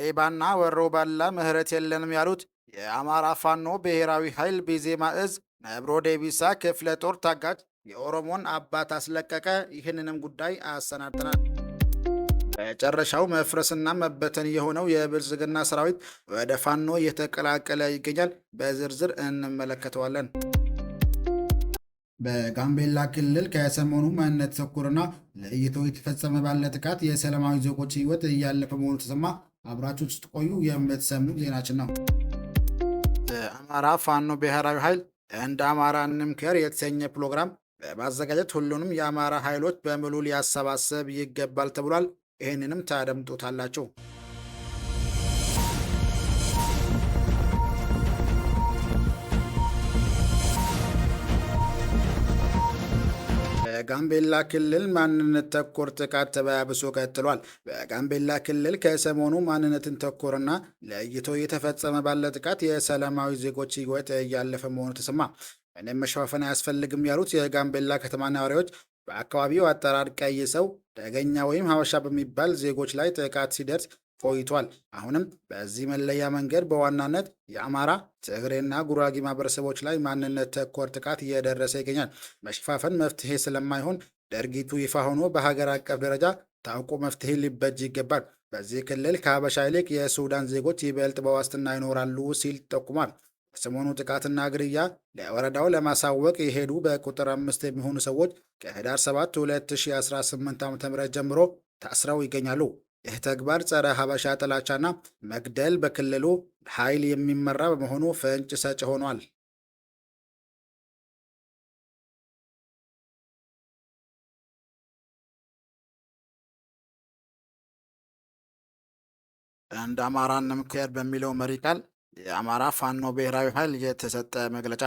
ለሌባና ወሮ በላ ምህረት የለንም ያሉት የአማራ ፋኖ ብሔራዊ ኃይል ቢዜማ እዝ ነብሮ ዴቢሳ ክፍለ ጦር ታጋጅ የኦሮሞን አባት አስለቀቀ። ይህንንም ጉዳይ አሰናድተናል። መጨረሻው መፍረስና መበተን የሆነው የብልጽግና ሰራዊት ወደ ፋኖ እየተቀላቀለ ይገኛል። በዝርዝር እንመለከተዋለን። በጋምቤላ ክልል ከሰሞኑ ማንነት ተኮርና ለይቶ የተፈጸመ ባለ ጥቃት የሰላማዊ ዜጎች ሕይወት እያለፈ መሆኑ ተሰማ። አብራችሁ ስትቆዩ የምትሰሙ ዜናችን ነው። የአማራ ፋኖ ብሔራዊ ኃይል እንደ አማራ እንምከር የተሰኘ ፕሮግራም በማዘጋጀት ሁሉንም የአማራ ኃይሎች በሙሉ ሊያሰባሰብ ይገባል ተብሏል። ይህንንም ታደምጡታላችሁ። በጋምቤላ ክልል ማንነት ተኮር ጥቃት ተባብሶ ቀጥሏል። በጋምቤላ ክልል ከሰሞኑ ማንነትን ተኮርና ለይቶ የተፈጸመ ባለ ጥቃት የሰላማዊ ዜጎች ሕይወት እያለፈ መሆኑ ተሰማ። ምንም መሸፋፈን አያስፈልግም ያሉት የጋምቤላ ከተማ ነዋሪዎች በአካባቢው አጠራር ቀይ ሰው፣ ደገኛ ወይም ሀበሻ በሚባል ዜጎች ላይ ጥቃት ሲደርስ ቆይቷል። አሁንም በዚህ መለያ መንገድ በዋናነት የአማራ፣ ትግሬና ጉራጌ ማህበረሰቦች ላይ ማንነት ተኮር ጥቃት እየደረሰ ይገኛል። መሸፋፈን መፍትሄ ስለማይሆን ድርጊቱ ይፋ ሆኖ በሀገር አቀፍ ደረጃ ታውቆ መፍትሄ ሊበጅ ይገባል። በዚህ ክልል ከሀበሻ ይልቅ የሱዳን ዜጎች ይበልጥ በዋስትና ይኖራሉ ሲል ጠቁሟል። በሰሞኑ ጥቃትና ግድያ ለወረዳው ለማሳወቅ የሄዱ በቁጥር 5 የሚሆኑ ሰዎች ከህዳር 7 2018 ዓ.ም ጀምሮ ታስረው ይገኛሉ። ይህ ተግባር ጸረ ሀበሻ ጥላቻና መግደል በክልሉ ኃይል የሚመራ በመሆኑ ፍንጭ ሰጭ ሆኗል። እንደ አማራ እንምከር በሚለው መሪ ቃል የአማራ ፋኖ ብሔራዊ ኃይል የተሰጠ መግለጫ።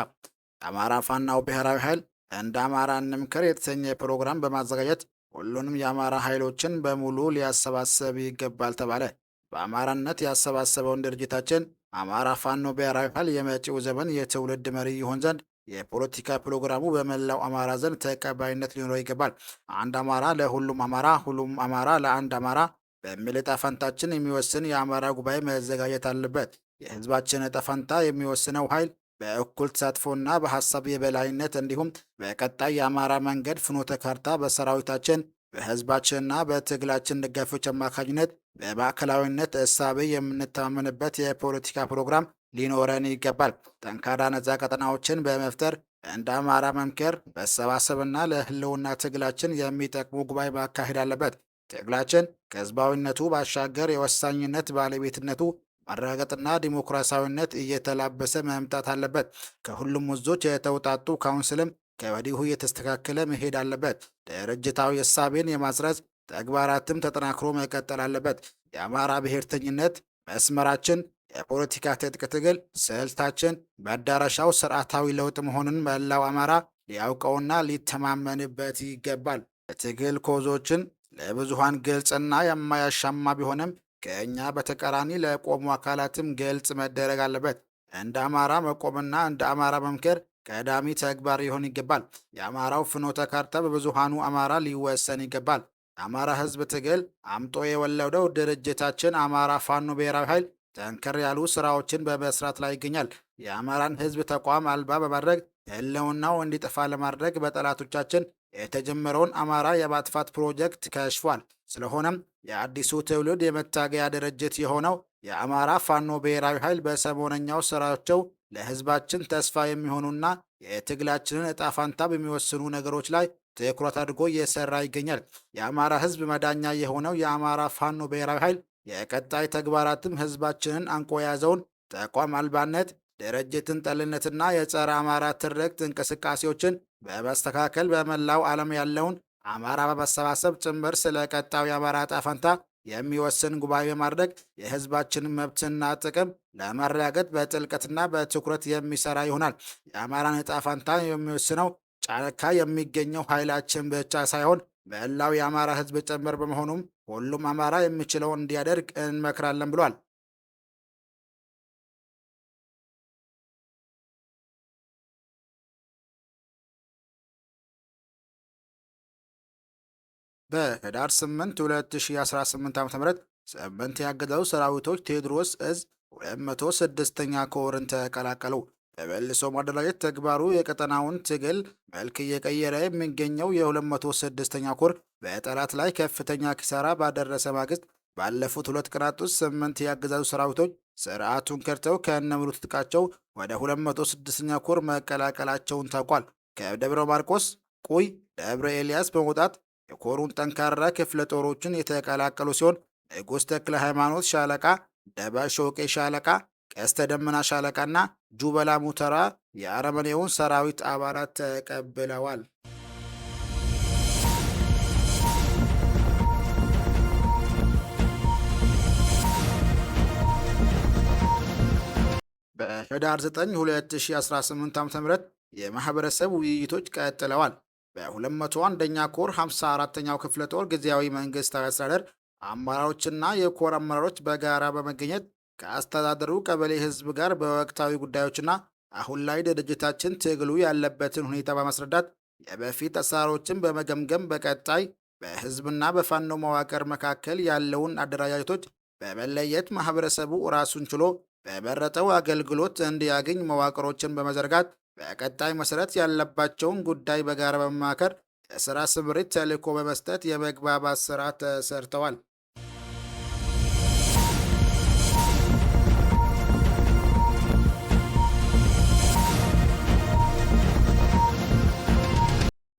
የአማራ ፋኖ ብሔራዊ ኃይል እንደ አማራ እንምከር የተሰኘ ፕሮግራም በማዘጋጀት ሁሉንም የአማራ ኃይሎችን በሙሉ ሊያሰባሰብ ይገባል ተባለ። በአማራነት ያሰባሰበውን ድርጅታችን አማራ ፋኖ ብሔራዊ ኃይል የመጪው ዘመን የትውልድ መሪ ይሆን ዘንድ የፖለቲካ ፕሮግራሙ በመላው አማራ ዘንድ ተቀባይነት ሊኖረው ይገባል። አንድ አማራ ለሁሉም አማራ፣ ሁሉም አማራ ለአንድ አማራ በሚል ዕጣ ፈንታችን የሚወስን የአማራ ጉባኤ መዘጋጀት አለበት። የህዝባችን ዕጣ ፈንታ የሚወስነው ኃይል በእኩል ተሳትፎና በሀሳብ የበላይነት እንዲሁም በቀጣይ የአማራ መንገድ ፍኖተ ካርታ በሰራዊታችን በህዝባችንና በትግላችን ደጋፊዎች አማካኝነት በማዕከላዊነት እሳቤ የምንተማመንበት የፖለቲካ ፕሮግራም ሊኖረን ይገባል። ጠንካራ ነፃ ቀጠናዎችን በመፍጠር እንደ አማራ መምከር መሰባሰብና ለህልውና ትግላችን የሚጠቅሙ ጉባኤ ማካሄድ አለበት። ትግላችን ከህዝባዊነቱ ባሻገር የወሳኝነት ባለቤትነቱ ማረጋገጥና ዲሞክራሲያዊነት እየተላበሰ መምጣት አለበት። ከሁሉም ወዞች የተውጣጡ ካውንስልም ከወዲሁ እየተስተካከለ መሄድ አለበት። ድርጅታዊ እሳቤን የማስረጽ ተግባራትም ተጠናክሮ መቀጠል አለበት። የአማራ ብሔርተኝነት መስመራችን፣ የፖለቲካ ትጥቅ ትግል ስልታችን በአዳራሻው ስርዓታዊ ለውጥ መሆኑን መላው አማራ ሊያውቀውና ሊተማመንበት ይገባል። የትግል ኮዞችን ለብዙሃን ግልጽና የማያሻማ ቢሆንም ከእኛ በተቃራኒ ለቆሙ አካላትም ግልጽ መደረግ አለበት። እንደ አማራ መቆምና እንደ አማራ መምከር ቀዳሚ ተግባር ሊሆን ይገባል። የአማራው ፍኖተ ካርታ በብዙሃኑ አማራ ሊወሰን ይገባል። የአማራ ህዝብ ትግል አምጦ የወለደው ድርጅታችን አማራ ፋኖ ብሔራዊ ኃይል ጠንከር ያሉ ስራዎችን በመስራት ላይ ይገኛል። የአማራን ህዝብ ተቋም አልባ በማድረግ ህልውናው እንዲጠፋ ለማድረግ በጠላቶቻችን የተጀመረውን አማራ የማጥፋት ፕሮጀክት ከሽፏል። ስለሆነም የአዲሱ ትውልድ የመታገያ ድርጅት የሆነው የአማራ ፋኖ ብሔራዊ ኃይል በሰሞነኛው ስራቸው ለህዝባችን ተስፋ የሚሆኑና የትግላችንን እጣ ፋንታ በሚወስኑ ነገሮች ላይ ትኩረት አድርጎ እየሰራ ይገኛል። የአማራ ህዝብ መዳኛ የሆነው የአማራ ፋኖ ብሔራዊ ኃይል የቀጣይ ተግባራትም ህዝባችንን አንቆ የያዘውን ተቋም አልባነት፣ ድርጅትን ጠልነትና የጸረ አማራ ትርክት እንቅስቃሴዎችን በመስተካከል በመላው ዓለም ያለውን አማራ በመሰባሰብ ጭምር ስለ ቀጣዩ የአማራ ዕጣ ፈንታ የሚወስን ጉባኤ በማድረግ የህዝባችንን መብትና ጥቅም ለማረጋገጥ በጥልቀትና በትኩረት የሚሰራ ይሆናል። የአማራን ዕጣ ፈንታ የሚወስነው ጫካ የሚገኘው ኃይላችን ብቻ ሳይሆን መላው የአማራ ህዝብ ጭምር በመሆኑም ሁሉም አማራ የሚችለውን እንዲያደርግ እንመክራለን ብሏል። በህዳር 8 2018 ዓ.ም 8 የአገዛዙ ሰራዊቶች ቴዎድሮስ እዝ 206ኛ ኮርን ተቀላቀሉ። በመልሶ ማደራጀት ተግባሩ የቀጠናውን ትግል መልክ እየቀየረ የሚገኘው የ206ኛ ኮር በጠላት ላይ ከፍተኛ ኪሳራ ባደረሰ ማግስት ባለፉት 2 ቀናት ውስጥ 8 የአገዛዙ ሰራዊቶች ስርዓቱን ከድተው ከነሙሉ ትጥቃቸው ወደ 206ኛ ኮር መቀላቀላቸውን ታውቋል። ከደብረ ማርቆስ፣ ቁይ፣ ደብረ ኤልያስ በመውጣት የኮሩን ጠንካራ ክፍለ ጦሮችን የተቀላቀሉ ሲሆን ንጉሥ ተክለ ሃይማኖት ሻለቃ፣ ደባ ሾቄ ሻለቃ፣ ቀስተ ደመና ሻለቃና ጁበላ ሙተራ የአረመኔውን ሰራዊት አባላት ተቀብለዋል። በህዳር 9 2018 ዓ.ም የማህበረሰብ ውይይቶች ቀጥለዋል። በ201ኛ ኮር 54ኛው ክፍለ ጦር ጊዜያዊ መንግስታዊ አስተዳደር አመራሮችና የኮር አመራሮች በጋራ በመገኘት ከአስተዳደሩ ቀበሌ ህዝብ ጋር በወቅታዊ ጉዳዮችና አሁን ላይ ድርጅታችን ትግሉ ያለበትን ሁኔታ በማስረዳት የበፊት አሰራሮችን በመገምገም በቀጣይ በህዝብና በፋኖ መዋቅር መካከል ያለውን አደረጃጀቶች በመለየት ማህበረሰቡ ራሱን ችሎ በመረጠው አገልግሎት እንዲያገኝ መዋቅሮችን በመዘርጋት በቀጣይ መሰረት ያለባቸውን ጉዳይ በጋራ በመማከር የስራ ስምሪት ተልዕኮ በመስጠት የመግባባት ስራ ተሰርተዋል።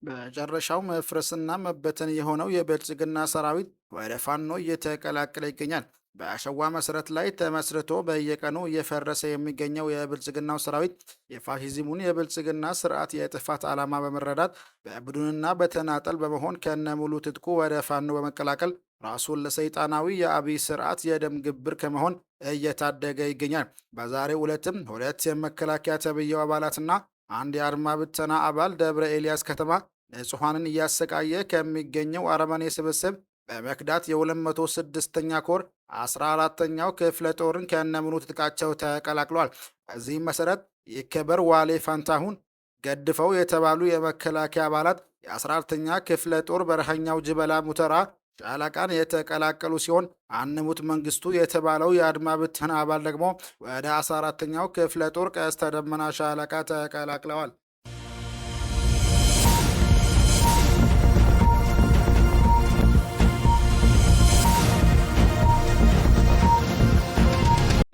በመጨረሻው መፍረስና መበተን የሆነው የብልጽግና ሰራዊት ወደ ፋኖ እየተቀላቀለ ይገኛል። በአሸዋ መሰረት ላይ ተመስርቶ በየቀኑ እየፈረሰ የሚገኘው የብልጽግናው ሰራዊት የፋሺዝሙን የብልጽግና ስርዓት የጥፋት ዓላማ በመረዳት በቡድንና በተናጠል በመሆን ከነሙሉ ትጥቁ ወደ ፋኖ በመቀላቀል ራሱን ለሰይጣናዊ የአብይ ስርዓት የደም ግብር ከመሆን እየታደገ ይገኛል። በዛሬው ዕለትም 2 የመከላከያ ተብዬው አባላትና አንድ የአድማ ብተና አባል ደብረ ኤልያስ ከተማ ንጹሐንን እያሰቃየ ከሚገኘው አረመኔ ስብስብ በመክዳት የ206ኛ ኮር 14ኛው ክፍለ ጦርን ከነሙሉ ትጥቃቸው ተቀላቅሏል። በዚህም መሰረት ይከበር ዋሌ ፋንታሁን ገድፈው የተባሉ የመከላከያ አባላት የ14ኛ ክፍለ ጦር በረሃኛው ጅበላ ሙተራ ሻለቃን የተቀላቀሉ ሲሆን አንሙት መንግስቱ የተባለው የአድማ ብተና አባል ደግሞ ወደ 14ኛው ክፍለ ጦር ቀስተ ደመና ሻለቃ ተቀላቅለዋል።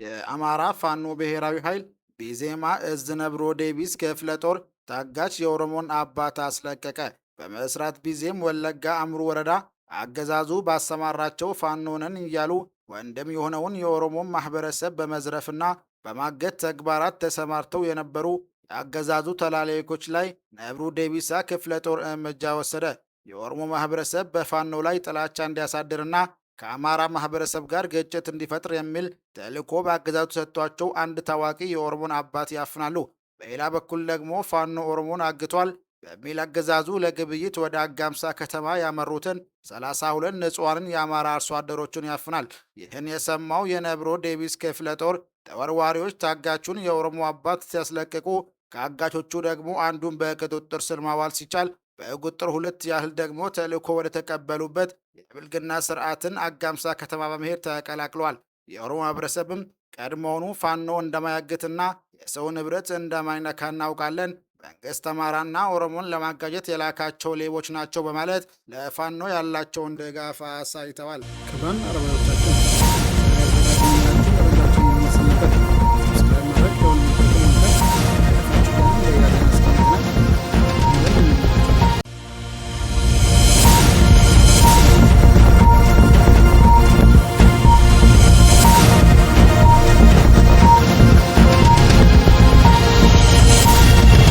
የአማራ ፋኖ ብሔራዊ ኃይል ቢዜማ እዝ ነብሮ ዴቢስ ክፍለ ጦር ታጋች የኦሮሞን አባት አስለቀቀ። በምስራት ቢዜም ወለጋ አምሩ ወረዳ አገዛዙ ባሰማራቸው ፋኖነን እያሉ ወንድም የሆነውን የኦሮሞን ማህበረሰብ በመዝረፍና በማገት ተግባራት ተሰማርተው የነበሩ የአገዛዙ ተላላኪዎች ላይ ነብሩ ዴቢሳ ክፍለ ጦር እርምጃ ወሰደ። የኦሮሞ ማህበረሰብ በፋኖ ላይ ጥላቻ እንዲያሳድርና ከአማራ ማህበረሰብ ጋር ግጭት እንዲፈጥር የሚል ተልዕኮ በአገዛዙ ተሰጥቷቸው አንድ ታዋቂ የኦሮሞን አባት ያፍናሉ። በሌላ በኩል ደግሞ ፋኖ ኦሮሞን አግቷል በሚል አገዛዙ ለግብይት ወደ አጋምሳ ከተማ ያመሩትን 32 ንጹሐንን የአማራ አርሶ አደሮችን ያፍናል። ይህን የሰማው የነብሮ ዴቢስ ክፍለ ጦር ተወርዋሪዎች ታጋቹን የኦሮሞ አባት ሲያስለቅቁ ከአጋቾቹ ደግሞ አንዱን በቁጥጥር ስር ማዋል ሲቻል በቁጥር 2 ያህል ደግሞ ተልዕኮ ወደ ተቀበሉበት የብልግና ስርዓትን አጋምሳ ከተማ በመሄድ ተቀላቅሏል። የኦሮሞ ማህበረሰብም ቀድሞውኑ ፋኖ እንደማያግትና የሰው ንብረት እንደማይነካ እናውቃለን፣ መንግስት አማራና ኦሮሞን ለማጋጀት የላካቸው ሌቦች ናቸው በማለት ለፋኖ ያላቸውን ድጋፍ አሳይተዋል። ክቡራን አድማጮቻችን